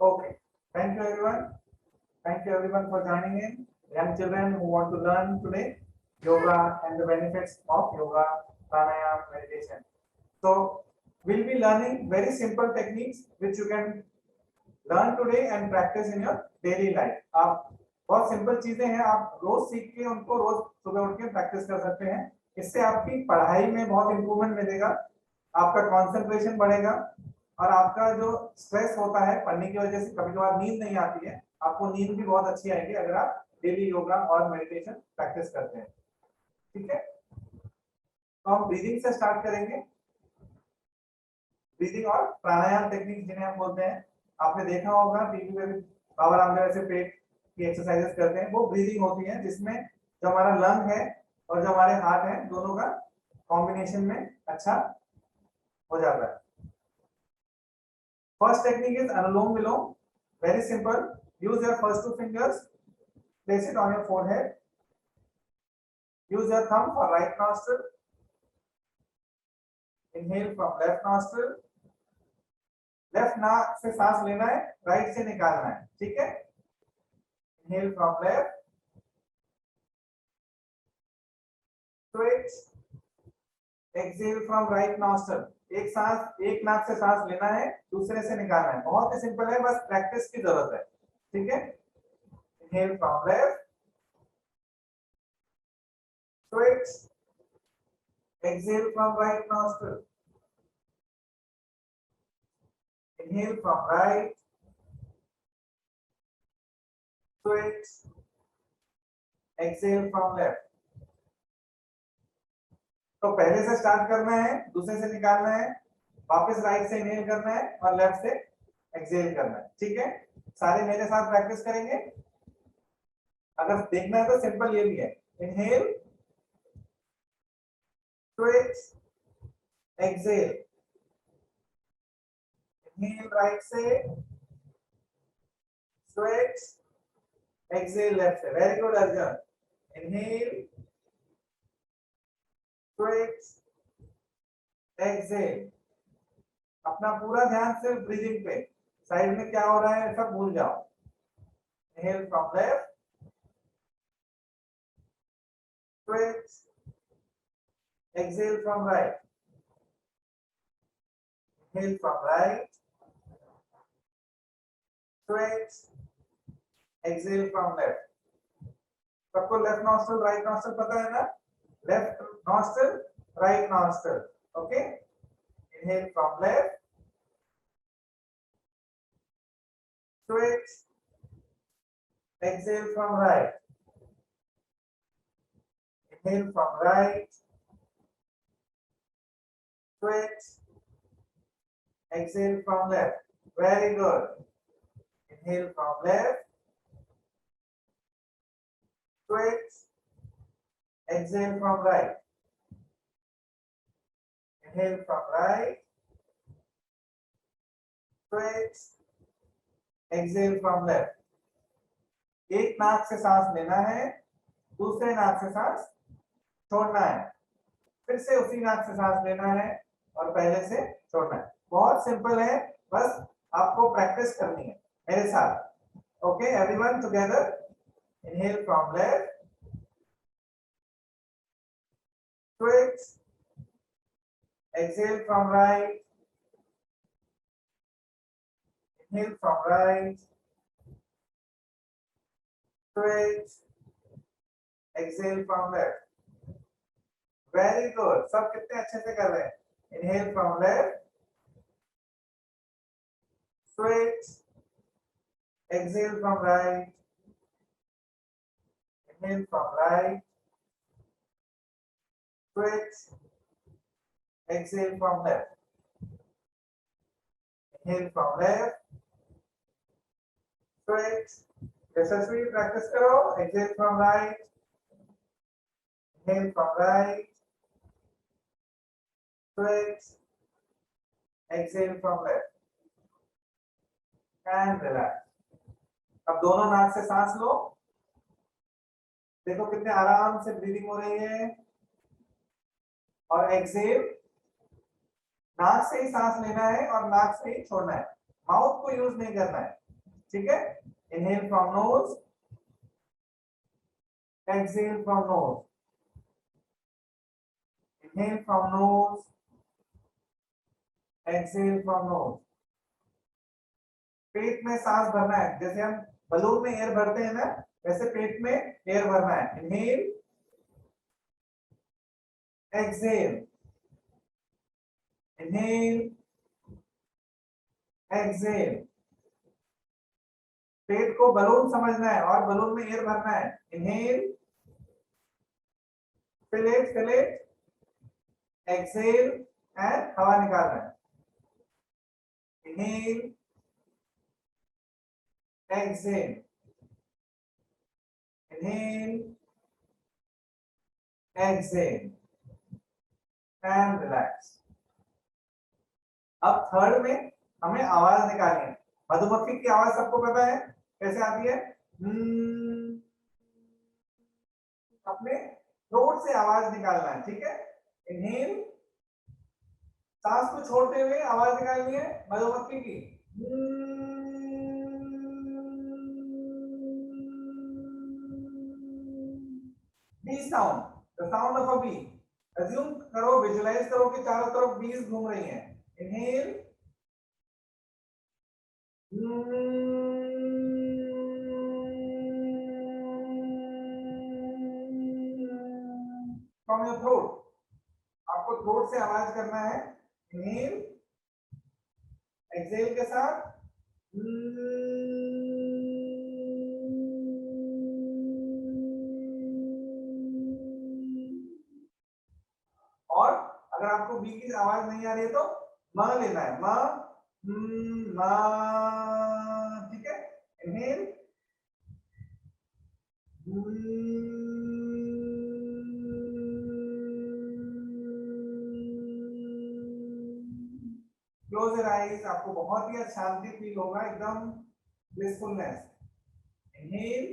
Okay. Thank you everyone. Thank you everyone for joining in. Young children who want to learn today yoga and the benefits of yoga, pranayama, meditation. So we'll be learning very simple techniques which you can learn today and practice in your daily life. आप बहुत simple चीजें हैं, आप रोज सीख के उनको रोज सुबह उठ के प्रैक्टिस कर सकते हैं। इससे आपकी पढ़ाई में बहुत इंप्रूवमेंट मिलेगा, आपका कंसंट्रेशन बढ़ेगा और आपका जो स्ट्रेस होता है पढ़ने की वजह से कभी कभार नींद नहीं आती है, आपको नींद भी बहुत अच्छी आएगी अगर आप डेली योगा और मेडिटेशन प्रैक्टिस करते हैं। ठीक है, तो हम ब्रीदिंग से स्टार्ट करेंगे। ब्रीदिंग और प्राणायाम टेक्निक जिन्हें हम बोलते हैं, आपने देखा होगा टीवी पे बाबा रामदेव ऐसे पेट की एक्सरसाइजेस करते हैं, वो ब्रीदिंग होती है जिसमें जो हमारा लंग है और जो हमारे हार्ट है दोनों का कॉम्बिनेशन में अच्छा हो जाता है। First technique is Anulom Vilom. Very simple. Use your first two fingers. Place it on your forehead. Use your thumb for right nostril. Inhale from left nostril. Left नाक से सांस लेना है, राइट से निकालना है। ठीक है, inhale from left, switch, exhale from right nostril. एक सांस एक नाक से सांस लेना है, दूसरे से निकालना है। बहुत ही सिंपल है, बस प्रैक्टिस की जरूरत है। ठीक है, inhale from left, switch, exhale from right nostril, inhale from right, switch, exhale from left। तो पहले से स्टार्ट करना है, दूसरे से निकालना है, वापस राइट से इनहेल करना है और लेफ्ट से एक्सहेल करना है। ठीक है, सारे मेरे साथ प्रैक्टिस करेंगे। अगर देखना है तो सिंपल ये भी है, inhale, switch, exhale, inhale right से, स्विच, एक्सहेल लेफ्ट से। Very good Arjun. Inhale, switch, exhale. अपना पूरा ध्यान सिर्फ ब्रीदिंग पे, साइड में क्या हो रहा है सब भूल जाओ। Inhale from left, switch, exhale from right, inhale from right, switch, exhale from left. सबको लेफ्ट नॉस्ट्रिल राइट नॉस्ट्रिल पता है ना? Left nostril right nostril. Okay, inhale from left, switch, exhale from right, inhale from right, switch, exhale from left. Very good. Inhale from left, switch, exhale from right, inhale from right, switch, exhale from left। एक नाक से सांस लेना है, दूसरे नाक से सांस छोड़ना है, फिर से उसी नाक से सांस लेना है और पहले से छोड़ना है। बहुत सिंपल है, बस आपको प्रैक्टिस करनी है मेरे साथ। Okay everyone together, inhale from left, switch, exhale from right, inhale from right, switch, exhale from left. Very good, सब कितने अच्छे से कर रहे हैं। Inhale from left, switch, exhale from right, inhale from right, switch, exhale from left, inhale from left, switch, Yashasvi practice करो। exhale from right, inhale from right, switch, exhale from left and relax। अब दोनों नाक से सांस लो, देखो कितने आराम से ब्रीदिंग हो रही है। और एक्सहेल, नाक से ही सांस लेना है और नाक से ही छोड़ना है, माउथ को यूज नहीं करना है। ठीक है, inhale from nose, exhale from nose, inhale from nose, exhale from nose. पेट में सांस भरना है, जैसे हम बलून में एयर भरते हैं ना, वैसे पेट में एयर भरना है। Inhale, exhale, inhale, exhale. पेट को बलून समझना है और बलून में एयर भरना है। Inhale, fill it, exhale and हवा निकालना है। Inhale, exhale, inhale, exhale and relax. अब थर्ड में हमें आवाज निकालनी है। मधुमक्खी की आवाज सबको पता है कैसे आती है? अपने थ्रोट से आवाज निकालना है, ठीक है। इनहेल, सांस को छोड़ते हुए आवाज निकालनी है मधुमक्खी की। Bee sound, the sound of a bee. Assume करो, विजुलाइज करो कि चारों तरफ बीज घूम रही हैं। इनहेल, फ्रॉम योर थ्रोट, आपको थ्रोट से आवाज करना है। इनहेल, एक्सहेल के साथ। और अगर आपको बी की आवाज नहीं आ रही है तो म लेना है, म, ठीक है। इनहेल, क्लोज योर आईज, आपको बहुत ही शांति फील होगा, एकदम ब्लिसफुलनेस। इनहेल,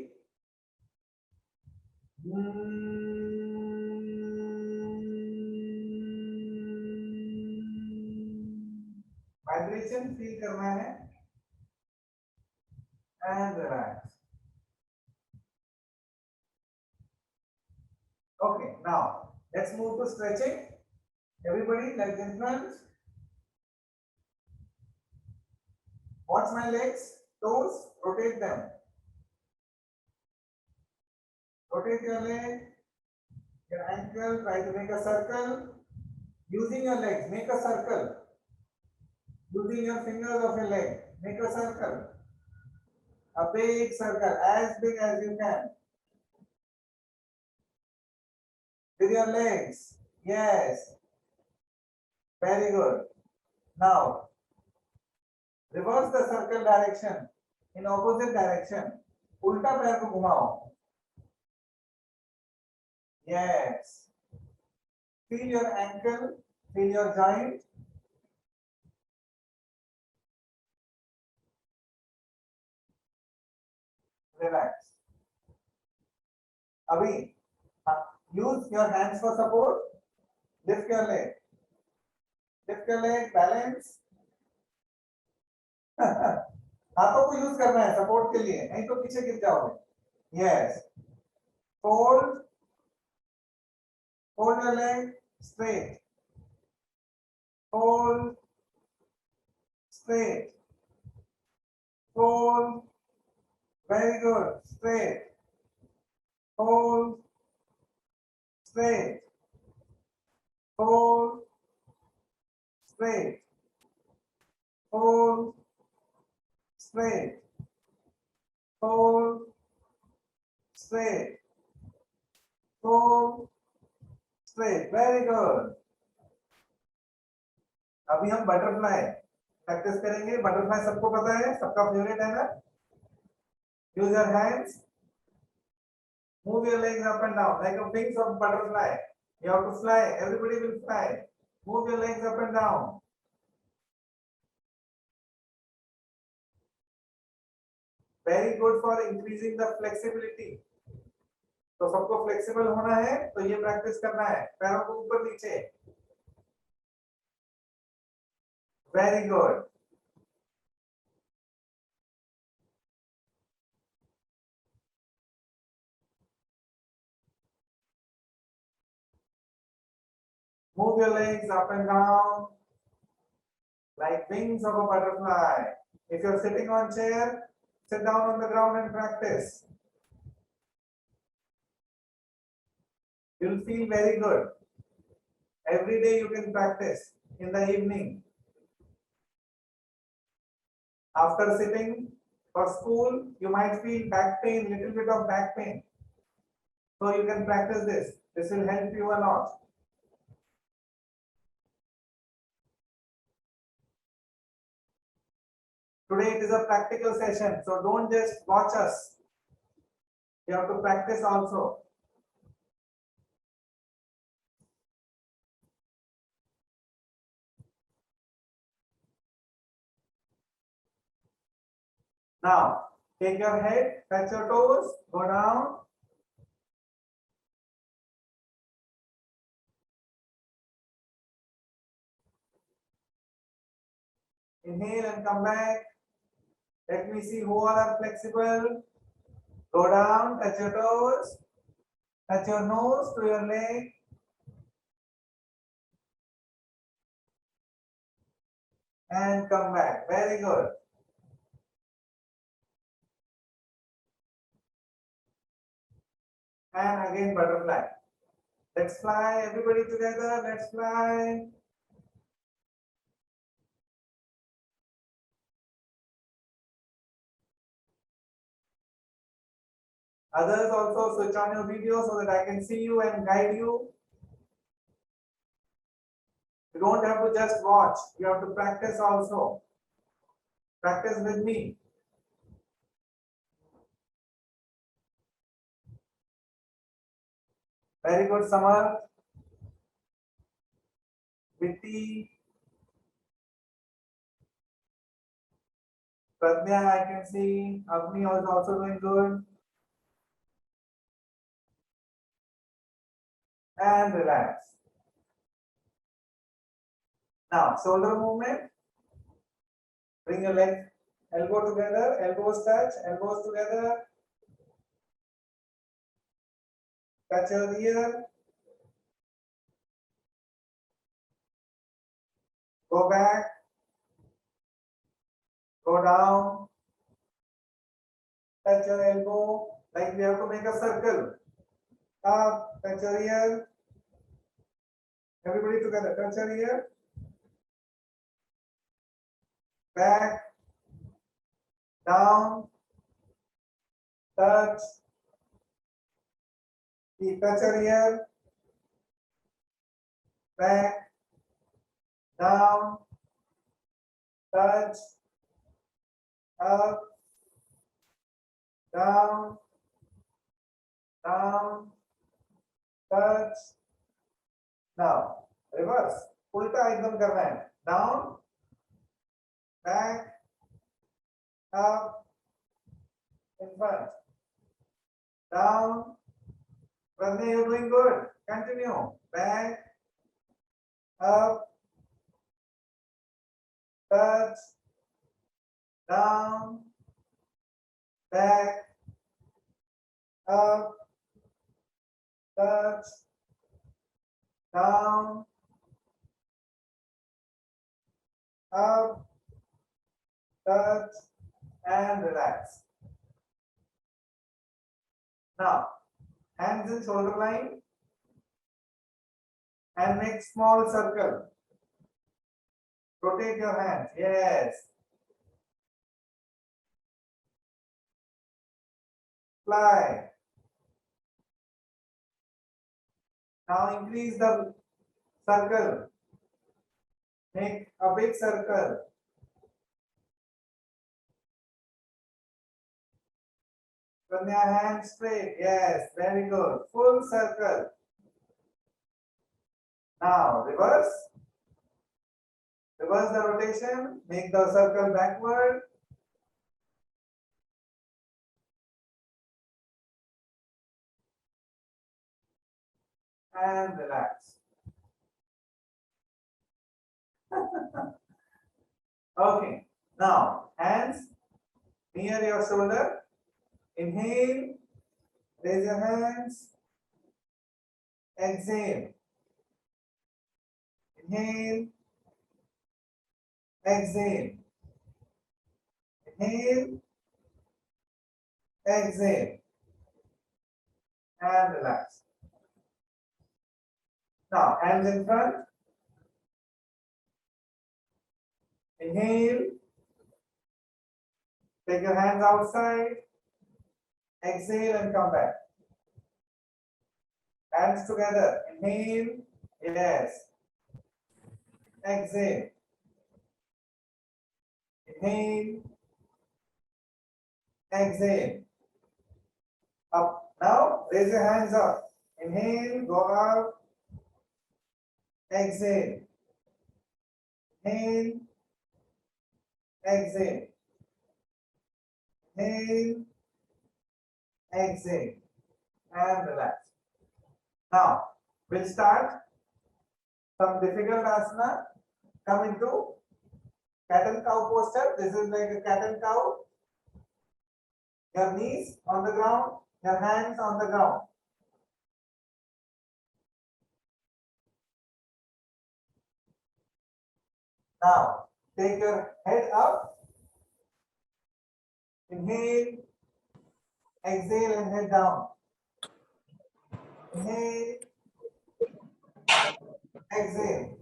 वाइब्रेशन फील करना है and relax. Okay, now let's move to stretching. Everybody, legs in front. Watch my legs, toes, rotate them. Rotate your leg, your ankle, try to make a circle. Using your legs, make a circle. Using your fingers of your leg, make a circle. A big circle, as big as you can. With your legs, yes. Very good. Now, reverse the circle direction in opposite direction. उल्टा पैर को घुमाओ. Yes. Feel your ankle, feel your joint. Relax. Abhi, use your hands for support. Lift your leg. Lift your leg, balance. हाथों को use करना है support के लिए, नहीं तो पीछे गिर जाओगे। Yes. Fold. Fold your leg straight. Fold. Straight. Fold. Very good. Straight. Fold. Straight. Fold. Straight. Fold. Straight. Fold. Straight. Fold. Straight. Very good. अभी हम बटरफ्लाई प्रैक्टिस करेंगे। बटरफ्लाई सबको पता है, सबका फेवरेट है ना। Use your hands, move your legs up and down like a wings of butterfly. You have to fly, everybody will fly. Move your legs up and down. Very good for increasing the flexibility. तो सबको flexible होना है तो ये practice करना है, पैरों को ऊपर नीचे। Very good. Move your legs up and down like wings of a butterfly. If you're sitting on chair, sit down on the ground and practice. You'll feel very good. Every day you can practice in the evening. After sitting for school, you might feel back pain, little bit of back pain. So you can practice this. This will help you a lot. Today it is a practical session, so don't just watch us. You have to practice also. Now, take your head, touch your toes, go down. Inhale and come back. Let me see who all are flexible. Go down, touch your toes, touch your nose to your leg. And come back. Very good. And again butterfly. Let's fly, everybody together. Let's fly. Others also switch on your video so that I can see you and guide you. You don't have to just watch. You have to practice also. Practice with me. Very good, Samar. Vitti. Pradnya, I can see. Avni is also doing good. And relax. Now, shoulder movement. Bring your leg, elbow together, elbows touch, elbows together. Touch your ear. Go back. Go down. Touch your elbow. Like we have to make a circle. Up, touch your ear. Everybody together, touch your ear. Back. Down. Touch. Keep touch your ear. Back. Down. Touch. Up. Down. Down. Touch. Now, reverse. उल्टा एकदम करना है. Down. Back. Up. In front. Down. Pradnya, you're doing good. Continue. Back. Up. Touch. Down. Back. Up. Touch. Down. Up. Touch. And relax. Now, hands in shoulder line and make small circle. Rotate your hands. Yes. Fly. Now increase the circle. Make a big circle. From your hands straight. Yes, very good. Full circle. Now reverse. Reverse the rotation. Make the circle backward. And relax. Okay. Now hands near your shoulder. Inhale. Raise your hands. Exhale. Inhale, exhale. Inhale, exhale, and relax. Now, hands in front. Inhale, take your hands outside. Exhale and come back. Hands together. Inhale, yes. Exhale. Inhale, exhale. Up. Now, raise your hands up. Inhale, go up. Exhale. Inhale, exhale. Inhale, exhale, and relax. Now, we'll start some difficult asana. Come into cat and cow posture. This is like a cat and cow. Your knees on the ground, your hands on the ground. Now, take your head up. Inhale, exhale, and head down. Inhale, exhale.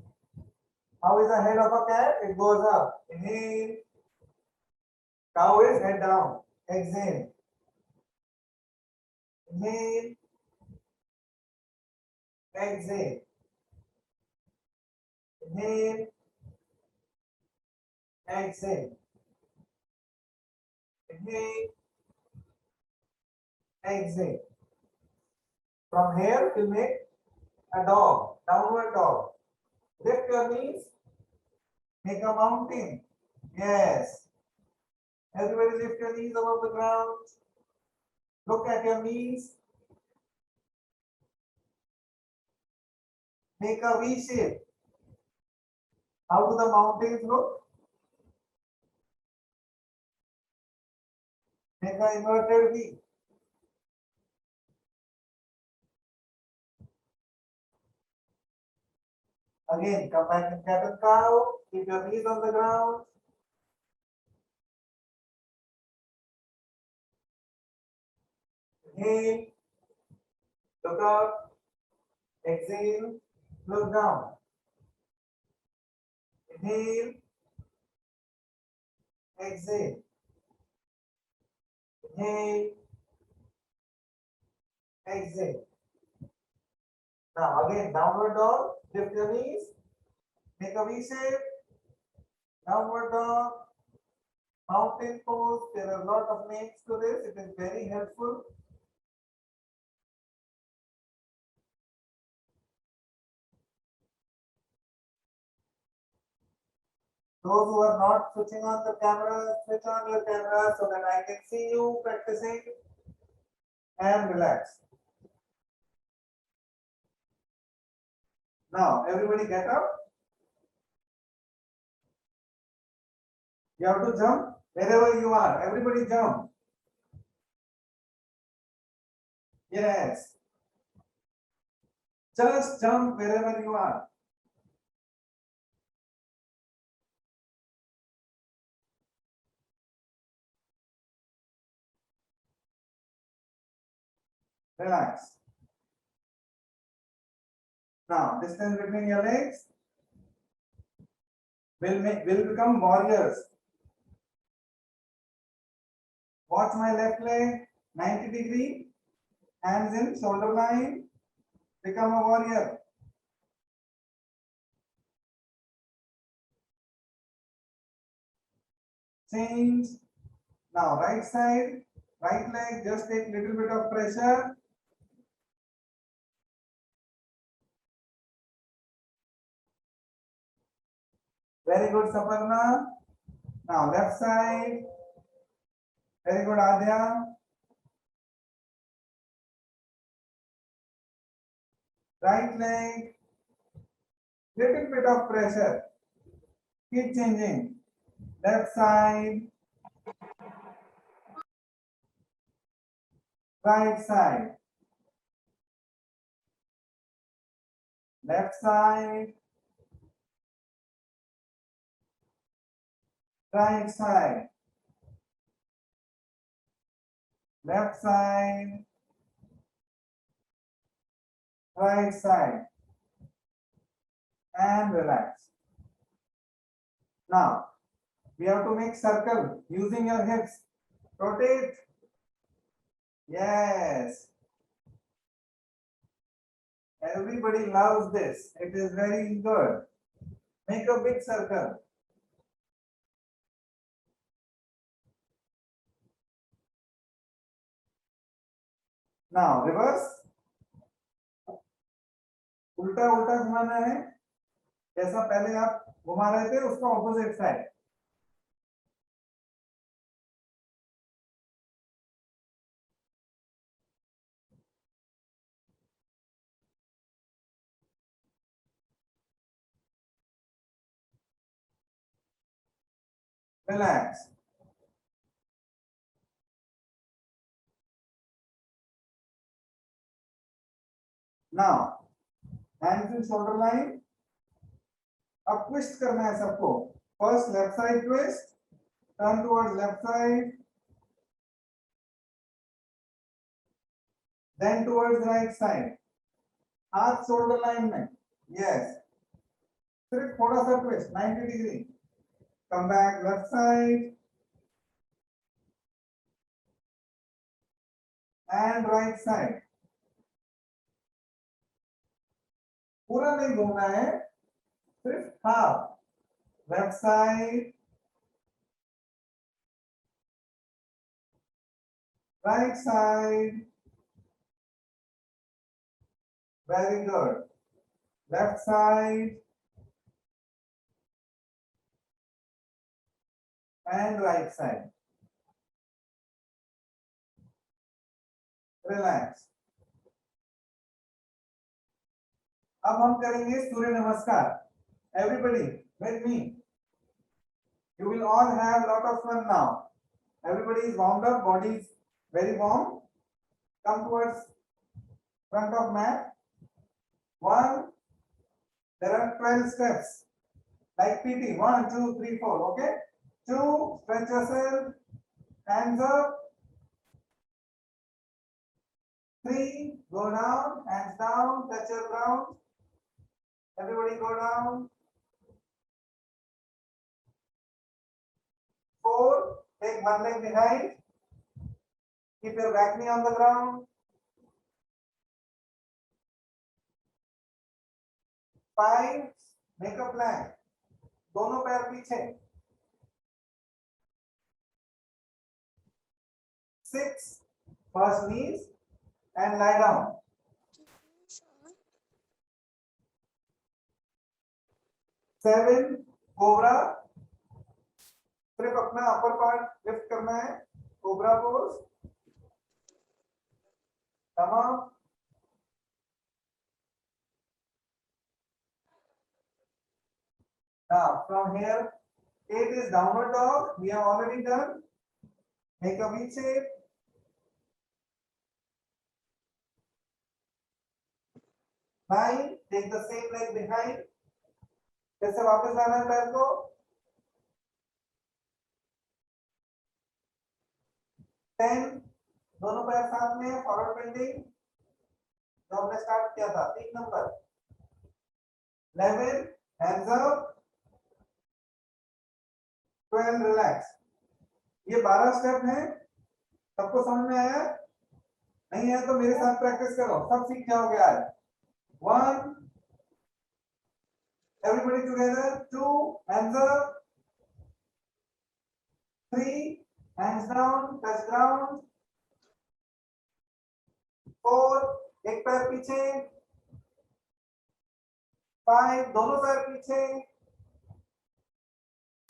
How is the head of a cat? It goes up. Inhale. Cow is head down. Exhale. Inhale. Exhale. Inhale. Exhale. Inhale. Exhale. From here, we'll make a dog, downward dog. Lift your knees. Make a mountain. Yes. Everybody lift your knees above the ground. Look at your knees. Make a V shape. How do the mountains look? Make an inverted V. Again, come back in cat and cow. Keep your knees on the ground. Inhale. Look up. Exhale. Look down. Inhale. Exhale. Inhale. Exhale. Now again, downward dog. Lift your knees. Make a V shape. Downward dog. Mountain pose. There are a lot of names to this. It is very helpful. Those who are not switching on the camera, switch on your camera so that I can see you practicing, and relax. Now, everybody get up. You have to jump wherever you are. Everybody jump. Yes. Just jump wherever you are. Relax. Now, distance between your legs will become warriors. Watch my left leg, 90 degree, hands in shoulder line, become a warrior. Change. Now, right side, right leg, just take little bit of pressure. Very good, Saparna. Now, left side. Very good, Adya. Right leg. Little bit of pressure. Keep changing. Left side. Right side. Left side. right side, left side, right side, and relax. Now we have to make circle using your hips. Rotate. Yes. Everybody loves this. It is very good. Make a big circle. Now reverse. उल्टा उल्टा घुमाना है, जैसा पहले आप घुमा रहे थे उसका opposite side. Relax. Now hands in shoulder line. अब ट्विस्ट करना है सबको. First left side twist, turn towards left side, then towards right side. हाथ शोल्डर लाइन में. यस. सिर्फ थोड़ा सा twist 90 degree. Come back left side and right side. पूरा नहीं घूमना है, सिर्फ half. Left side, right side. Very good. Left side and right side. Relax. अब हम करेंगे सूर्य नमस्कार. Everybody with me. You will all have lot of fun now. Everybody is warmed up. Body is very warm. Come towards front of mat. 1. There are 12 steps. Like PT. 1, 2, 3, 4. Okay. 2. Stretch yourself. Hands up. 3. Go down. Hands down. Touch your ground. Everybody go down. 4. Take one leg behind. Keep your back knee on the ground. 5. Make a plank. दोनों पैर पीछे. 6. First knees and lie down. 7. Cobra. सिर्फ अपना upper part lift करना है. Cobra pose. Come up. Now from here, 8 is downward dog. We have already done. Make a V shape. 9. Take the same leg behind. जैसे वापस लाना है पैर को. 10. दोनों पैर साथ में. फॉरवर्ड बेंडिंग जो हमने स्टार्ट किया था 3 नंबर. 11. Hands up. 12. रिलैक्स. ये 12 स्टेप हैं. सबको समझ में आया? नहीं है तो मेरे साथ प्रैक्टिस करो. सब सीख जाओगे आज. 1. Everybody together. 2. Hands up. 3. Hands down. Touch ground. 4. एक पैर पीछे. 5. दोनों पैर पीछे.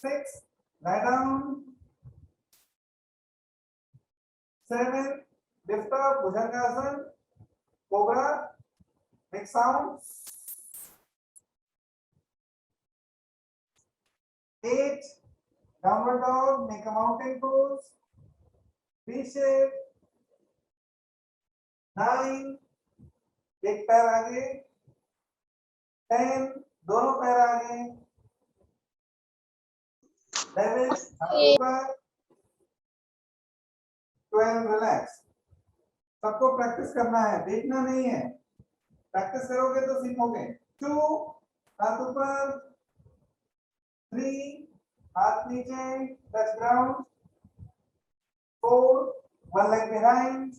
6. Lie down. 7. Lift up. Bhujangasana. Cobra. Make sound. 8. Downward dog. Make a mountain pose. V shape. 9. एक पैर आगे. 10. दोनों पैर आगे. 11 हाथ ऊपर, 12 रिलैक्स। सबको प्रैक्टिस करना है, देखना नहीं है। प्रैक्टिस करोगे तो सीखोगे। 2 हाथ ऊपर, 3 हाथ नीचे, touch ground, 4 one leg behind,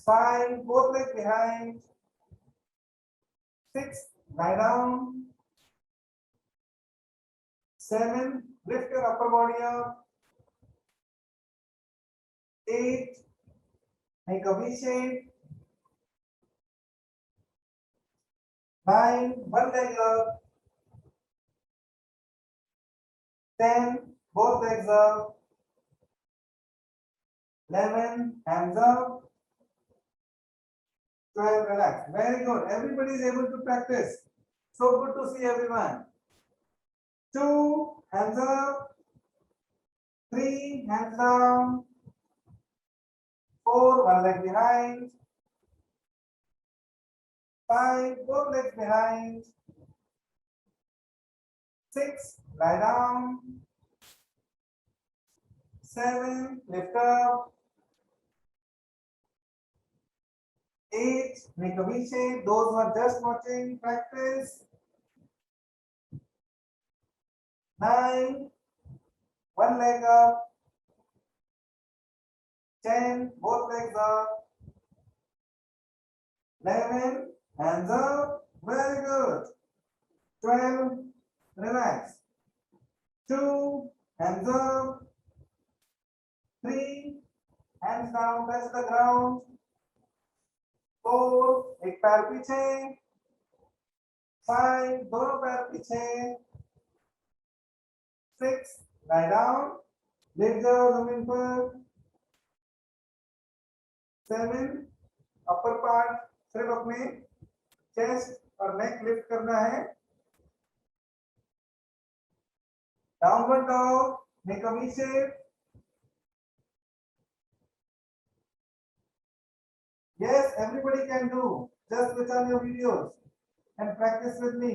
5 both legs behind, 6 lie down, 7 lift your upper body up, 8 make a V shape, 9 one leg up, 10 both legs up, 11 hands up, 12 relax. Very good. Everybody is able to practice. So good to see everyone. 2 hands up, 3 hands down, 4 one leg behind, 5 both legs behind, 6 lie down, 7 lift up, 8 make a V shape. Those who are just watching, practice. 9 one leg up, 10 both legs up, 11 hands up, very good. 12 relax, 2 hands up, 3 hands down, touch the ground, 4 एक पैर पीछे, 5 दोनों पैर पीछे, 6 lie down, late जाओ जमीन पर, 7 upper part सिर्फ अपने चेस्ट और नेक लिफ्ट करना है, downward dog, make a V shape. Yes, everybody can do. Just switch on your videos and practice with me.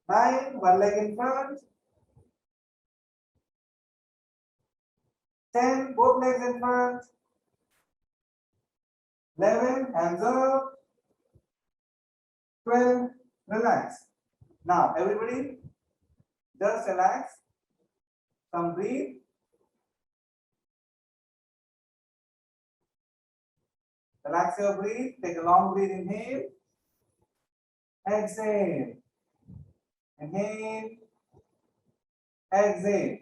9 one leg in front, 10 both legs in front, 11 hands up, 12 relax. Now everybody just relax, some breathe. Relax your breath, take a long breath, inhale, exhale, inhale, exhale,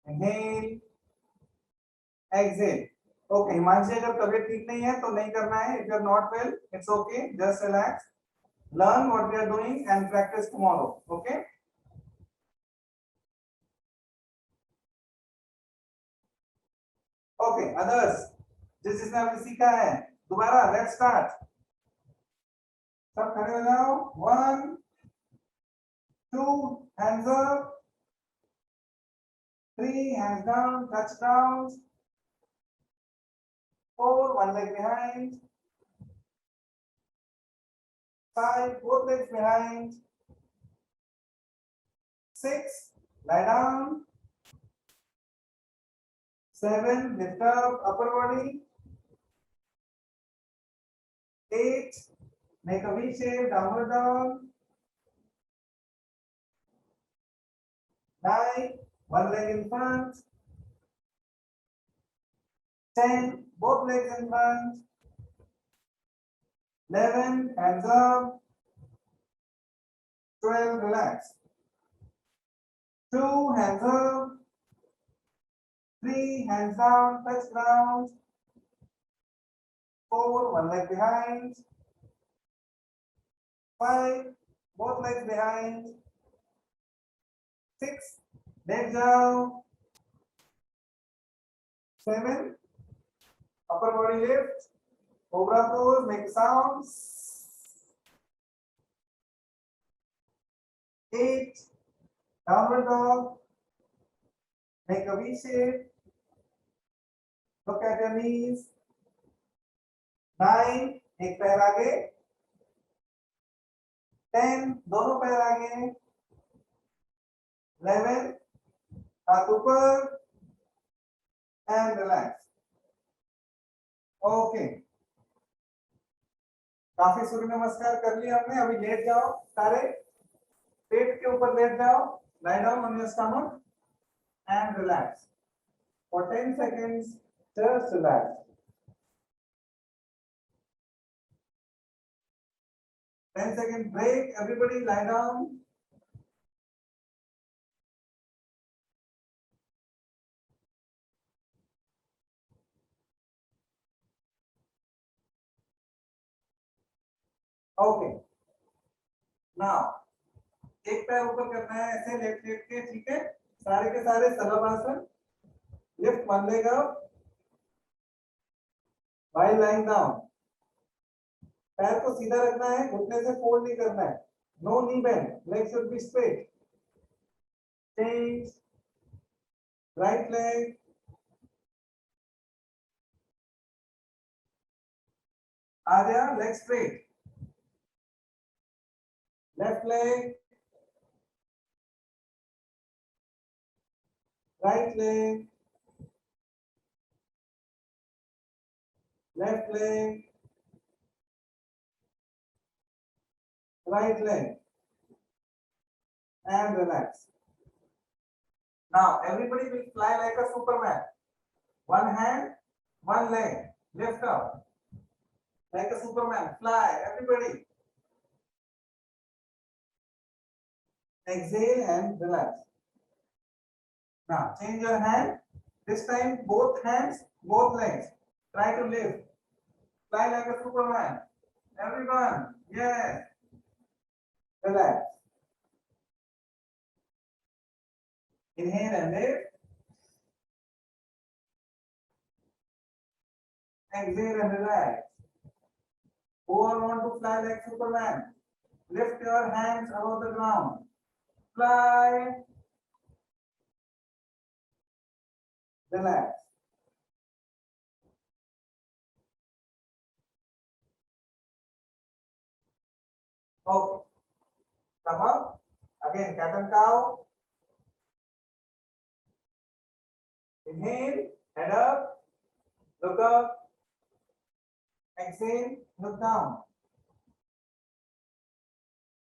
inhale, exhale. Okay, Himanshi अगर तबीयत ठीक नहीं है तो नहीं करना है. If you are not well, it's okay. Just relax. Learn what we are doing and practice tomorrow. Okay. Okay. Others, जिसने अभी सीखा है, दोबारा let's start. सब खड़े हो जाओ. 1, 2 hands up, 3 hands down, touch down, 4 one leg behind, 5 both legs behind, 6 lie down, 7 lift up upper body, 8 make a V shape, downward dog, 9 one leg in front, 10 both legs in front, 11 hands up, 12 relax, 2 hands up, 3 hands down, touch ground, 4 one leg behind, 5 both legs behind, 6 legs down, 7 upper body lift, cobra pose, make sounds, 8 downward dog, make a V shape, look at your knees, 9 एक पैर आगे, 10 दोनों पैर आगे, 11 हाथ ऊपर and relax. Okay, काफी सूर्य नमस्कार कर लिया हमने। अभी लेट जाओ सारे, पेट के ऊपर लेट जाओ, lie down on your stomach and relax for 10 seconds. Just relax. 10-second break. Everybody lie down. Okay. Now, एक पैर ऊपर करना है ऐसे लेट लेट के, ठीक है? सारे के सारे Shalabhasana, lift one leg up while lying down. पैर को सीधा रखना है, घुटने से फोल्ड नहीं करना है. No knee bend, legs should be straight. Change. Right leg. आ गया, leg straight. Left leg. Right leg. Left leg. Right leg. And relax. Now everybody will fly like a Superman. One hand, one leg, lift up like a Superman. Fly, everybody. Exhale and relax. Now change your hand. This time both hands, both legs. Try to lift. Fly like a Superman. Everyone, yes. Relax. Inhale and lift. Exhale and relax. Who all want to fly like Superman? Lift your hands above the ground. Fly. Relax. Okay. Come up. Again, cat and cow. Inhale, head up, look up. Exhale, look down.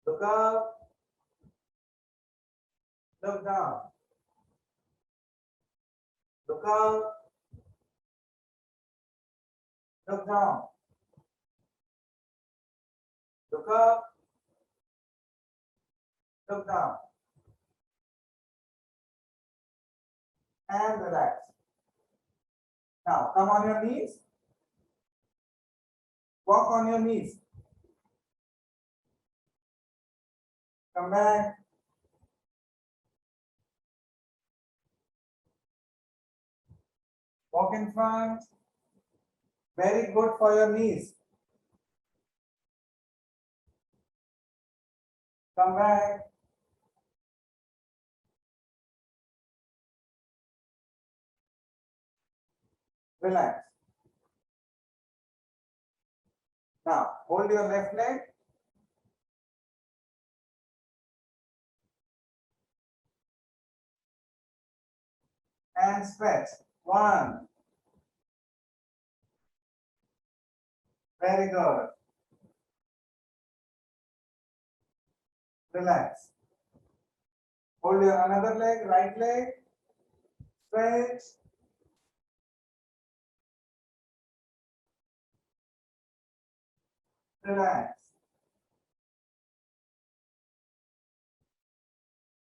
Look up, look down. Look up, look down. Look up, look down. And relax. Now, come on your knees. Walk on your knees. Come back. Walk in front. Very good for your knees. Come back. Relax. Now, hold your left leg. And stretch. 1. Very good. Relax. Hold your another leg, right leg. Stretch. Relax.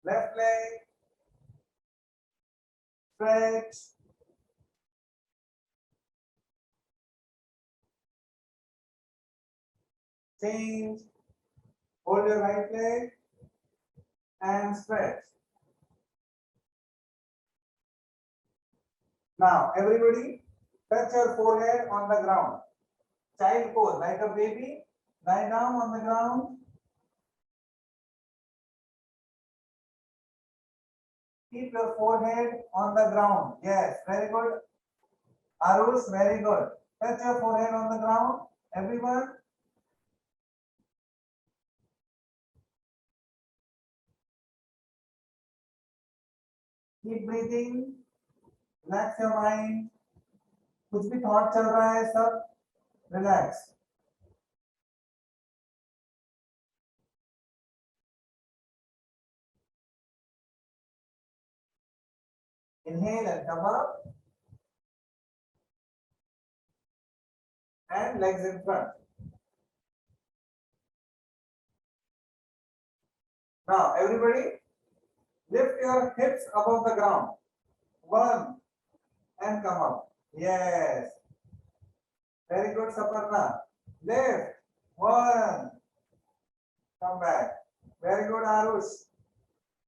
Left leg. Stretch. Change. Hold your right leg and stretch. Now, everybody, touch your forehead on the ground. Child pose, like a baby. Lie down on the ground. Keep your forehead on the ground. Yes, very good. Arush, very good. Touch your forehead on the ground. Everyone. Keep breathing. Relax your mind. कुछ भी thought चल रहा है सब relax. Inhale and come up. And legs in front. Now everybody lift your hips above the ground. One and come up. Yes. Very good, Saparna. Lift. One. Come back. Very good, Arush.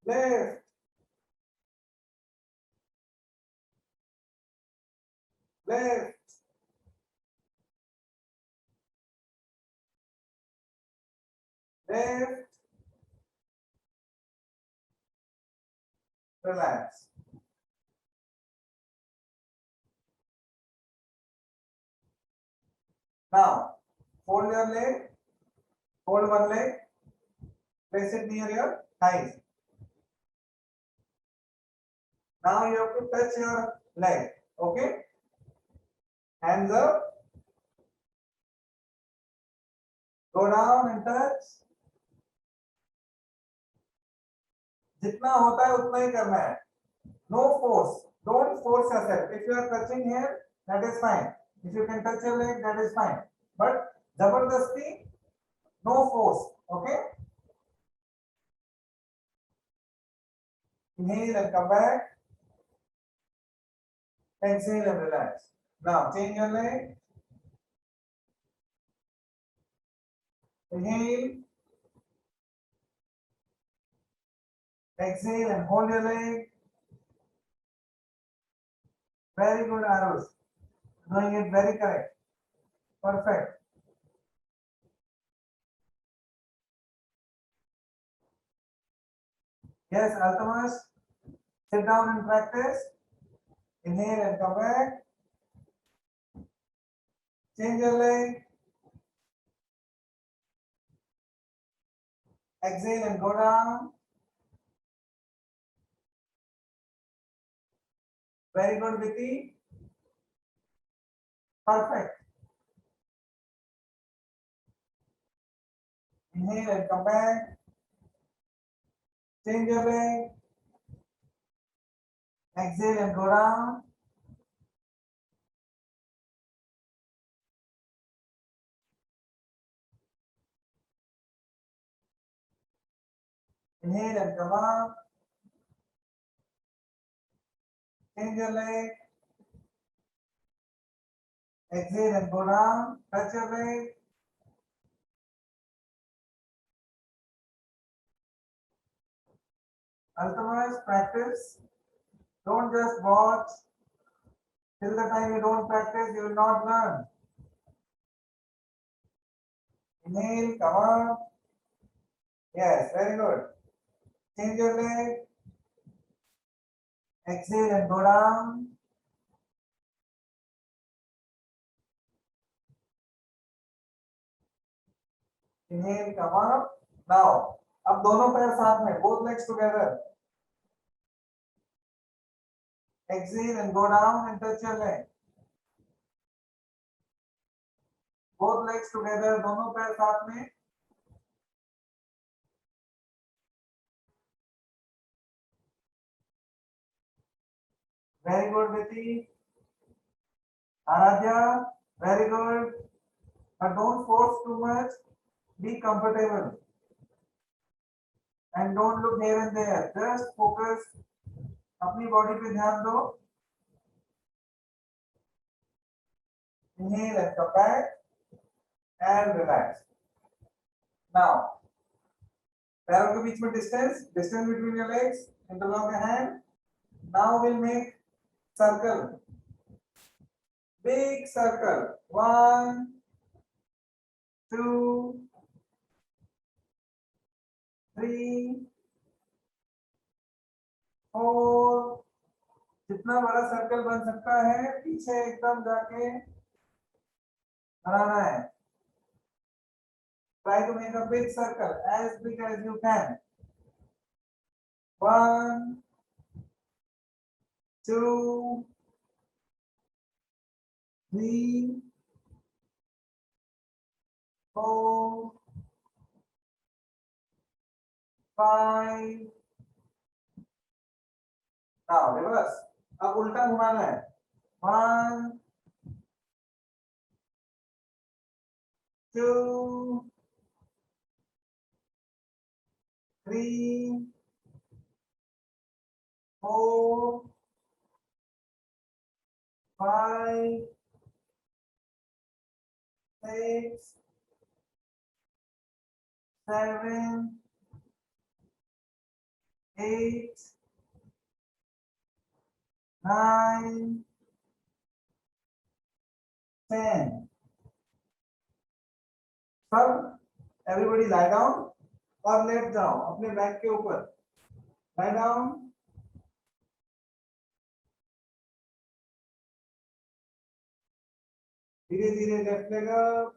Lift. Lift. Lift. Relax. Now, fold your leg. Hold one leg. Place it near your thighs. Now you have to touch your leg. Okay? Hands up. Go down and touch. जितना होता है उतना ही करना है. No force. Don't force yourself. If you are touching here, that is fine. If you can touch your leg, that is fine. But जबरदस्ती, no force. Okay? Inhale and come back. Exhale and relax. Now change your leg. Inhale. Exhale and hold your leg. Very good, Arush. Doing it very correct. Perfect. Yes, Altamash. Sit down and practice. Inhale and come back. Change your leg. Exhale and go down. Very good, Vicky. Perfect. Inhale and come back. Change your leg. Exhale and go down. Inhale and come up. Change your leg. Exhale and go down. Touch your leg. Altamash, practice. Don't just watch. Till the time you don't practice, you will not learn. Inhale, come up. Yes, very good. Change your leg. Exhale and go down. Inhale, come up. Now, अब दोनों पैर साथ में, both legs together. Exhale and go down and touch your leg. Both legs together, दोनों पैर साथ में. Very good, Vicky. Aradhya, very good. But don't force too much. Be comfortable. And don't look here and there. Just focus. अपनी body पे ध्यान दो. Inhale and come back. And relax. Now, पैरों के बीच में distance between your legs. Interlock your hand. Now we'll make circle. Big circle. 1, 2, 3, 4. जितना बड़ा circle बन सकता है पीछे एकदम जाके बनाना है. Try to make a big circle as big as you can. 1, 2, 3, 4, 5. Now reverse. अब उल्टा घुमाना है. 1, 2, 3, 4, 5, 6, 7, 8, 9, 10. सब everybody lie down और लेट जाओ अपने बैक के ऊपर. lie down. धीरे धीरे left leg up.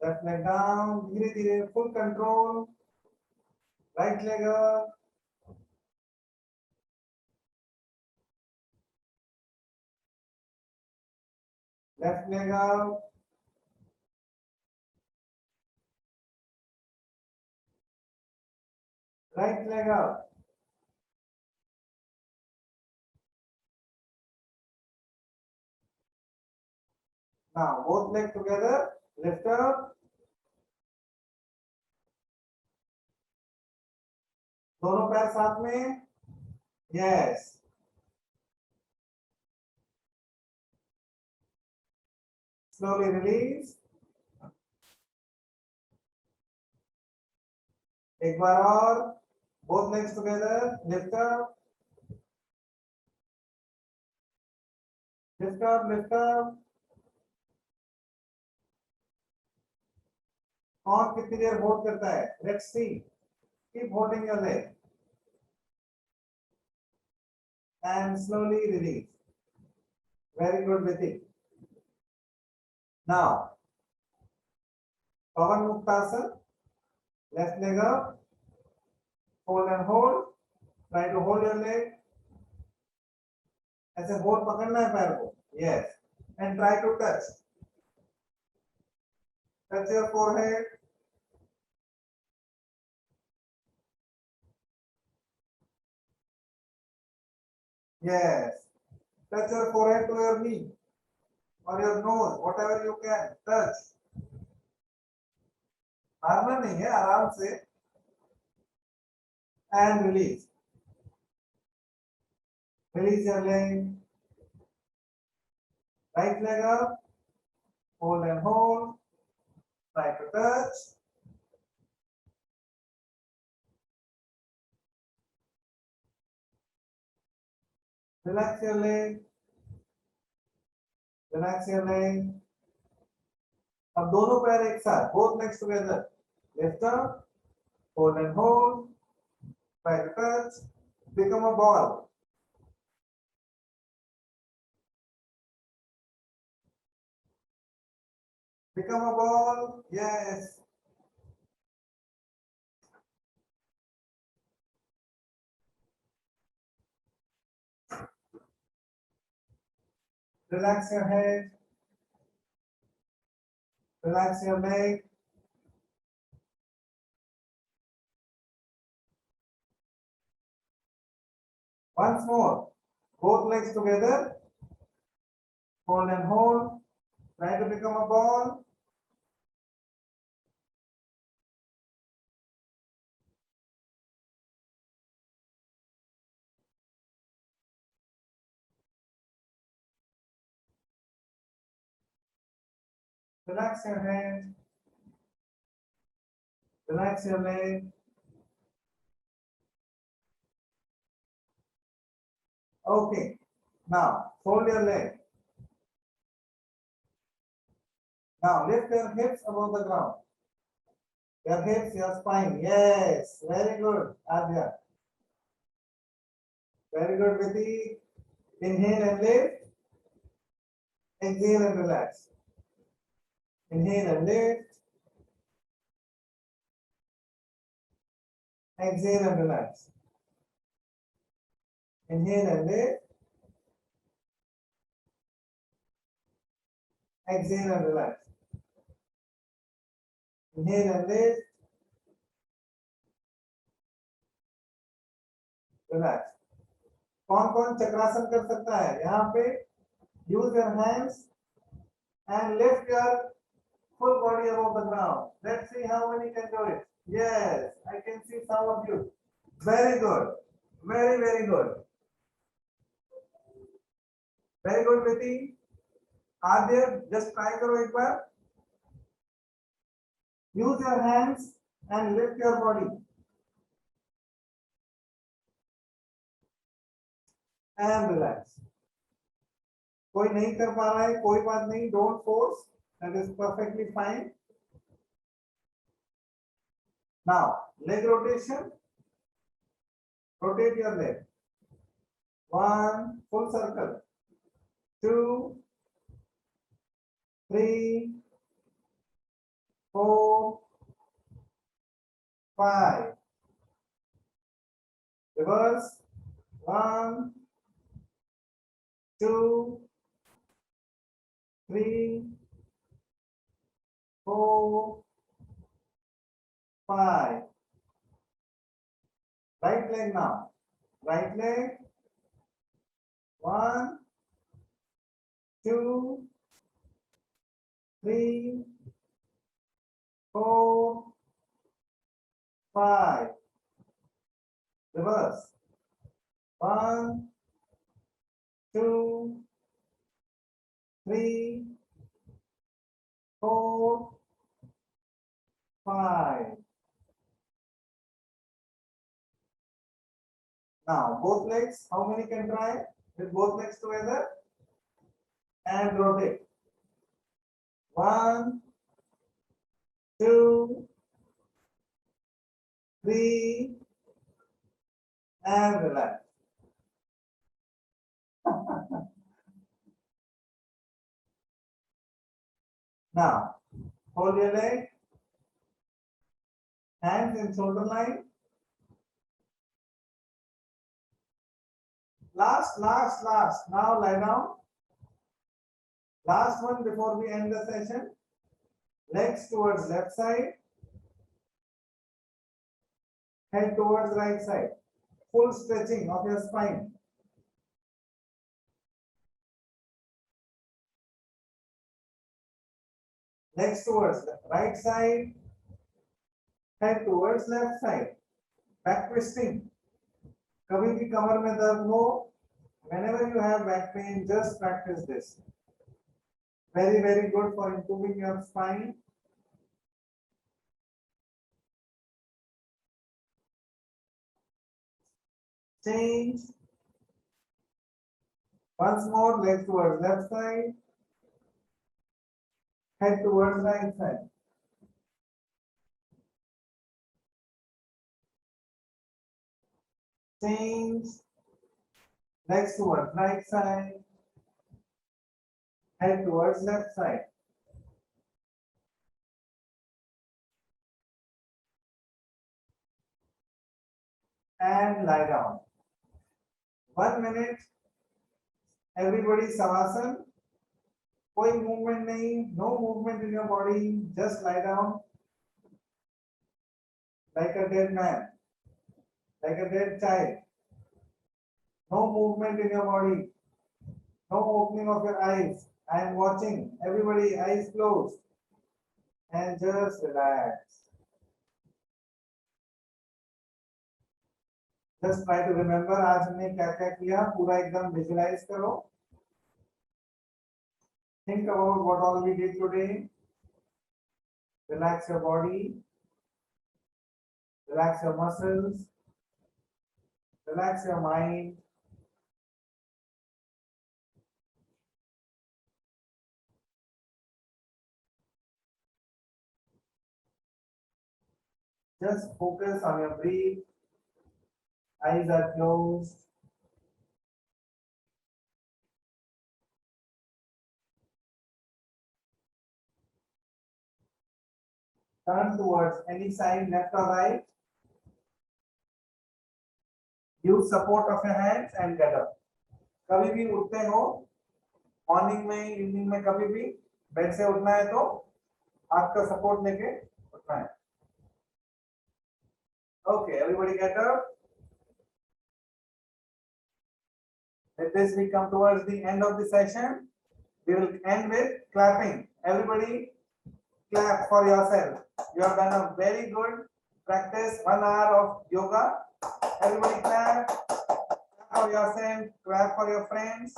Left leg down. धीरे धीरे full control. Right leg up. Left leg up. Right leg up. Now both legs together. Lift up. दोनों पैर साथ में. Yes. Slowly release. एक बार और. Both legs together. Lift up. Lift up. Lift up. और कितनी देर होल्ड करता है? Let's see. Keep holding your leg. And slowly release. Very good, Viti. Now, Pavan Muktasana. Left leg up. Hold and hold. Try to hold your leg. ऐसे hold पकड़ना है पैर को. Yes. And try to touch. Touch your forehead. Yes. Touch your forehead to your knee or your nose, whatever you can touch. मारना नहीं है, आराम से. And release. Release your leg. Right leg up. Hold and hold. Try to touch. Relax your leg. Relax your leg. अब दोनों पैर एक साथ. Both legs together. Lift up. Hold and hold. Try to touch. Become a ball. Become a ball. Yes. Relax your head. Relax your leg. Once more. Both legs together. Hold and hold. Try to become a ball. Relax your hand. Relax your leg. Okay. Now fold your leg. Now lift your hips above the ground. Your hips, your spine. Yes. Very good, Adya. Very good, Viti. Inhale and lift. Exhale and relax. Inhale and lift. Exhale and relax. Inhale and lift. Exhale and relax. Inhale and lift. Relax. कौन कौन चक्रासन कर सकता है यहाँ पे? Use your hands and lift your full body above the ground. Let's see how many can do it. Yes, I can see some of you. Very good. Very, very good. Very good, Priti. Adya, just try करो एक बार. Use your hands and lift your body. And relax. कोई नहीं कर पा रहा है, कोई बात नहीं. Don't force. That is perfectly fine. Now, leg rotation. Rotate your leg. 1, full circle. 2, 3, 4, 5. Reverse. 1, 2, 3, 4, 5. Right leg now. Right leg. 1, 2, 3, 4, 5. Reverse. 1, 2, 3, 4, 5. Now both legs, how many can try with both legs together? And rotate. 1, 2, 3, and relax. Now, hold your leg, hands in shoulder line. Last. Now lie down. Last one before we end the session. Legs towards left side. Head towards right side. Full stretching of your spine. Legs towards the right side. Head towards left side. Back twisting. कभी भी कमर में दर्द हो, whenever you have back pain, just practice this. Very, very good for improving your spine. Change. Once more, legs towards left side. Head towards right side. Change. Legs towards right side. Head towards left side. And lie down. 1 minute. Everybody savasana. कोई movement नहीं. No movement in your body. Just lie down. Like a dead man. Like a dead child. No movement in your body. No opening of your eyes. I am watching. Everybody, eyes closed. And just relax. Just try to remember आज हमने क्या क्या किया. पूरा एकदम visualize करो. Think about what all we did today. Relax your body. Relax your muscles. Relax your mind. Just focus on your breath. Eyes are closed. Turn towards any side, left or right. use support of your hands and get up. कभी भी उठते हो morning में evening में कभी भी bed से उठना है तो हाथ का सपोर्ट लेके उठना है. Okay, everybody get up. With this we come towards the end of the session. We will end with clapping. Everybody clap for yourself. You have done a very good practice, 1 hour of yoga. Everybody clap. Clap for yourself, clap for your friends.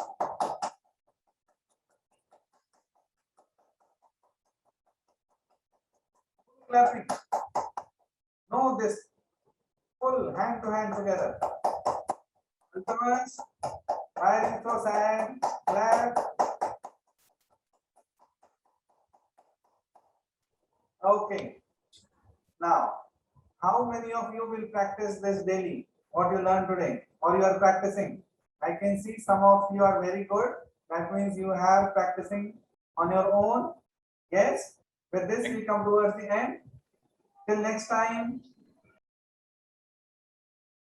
Clapping. No, this full hand to hand together. Ultimus, Ithos and clap. Okay. Now, how many of you will practice this daily? What you learned today, or you are practicing? I can see some of you are very good. That means you are practicing on your own. Yes. With this, we come towards the end. Till next time.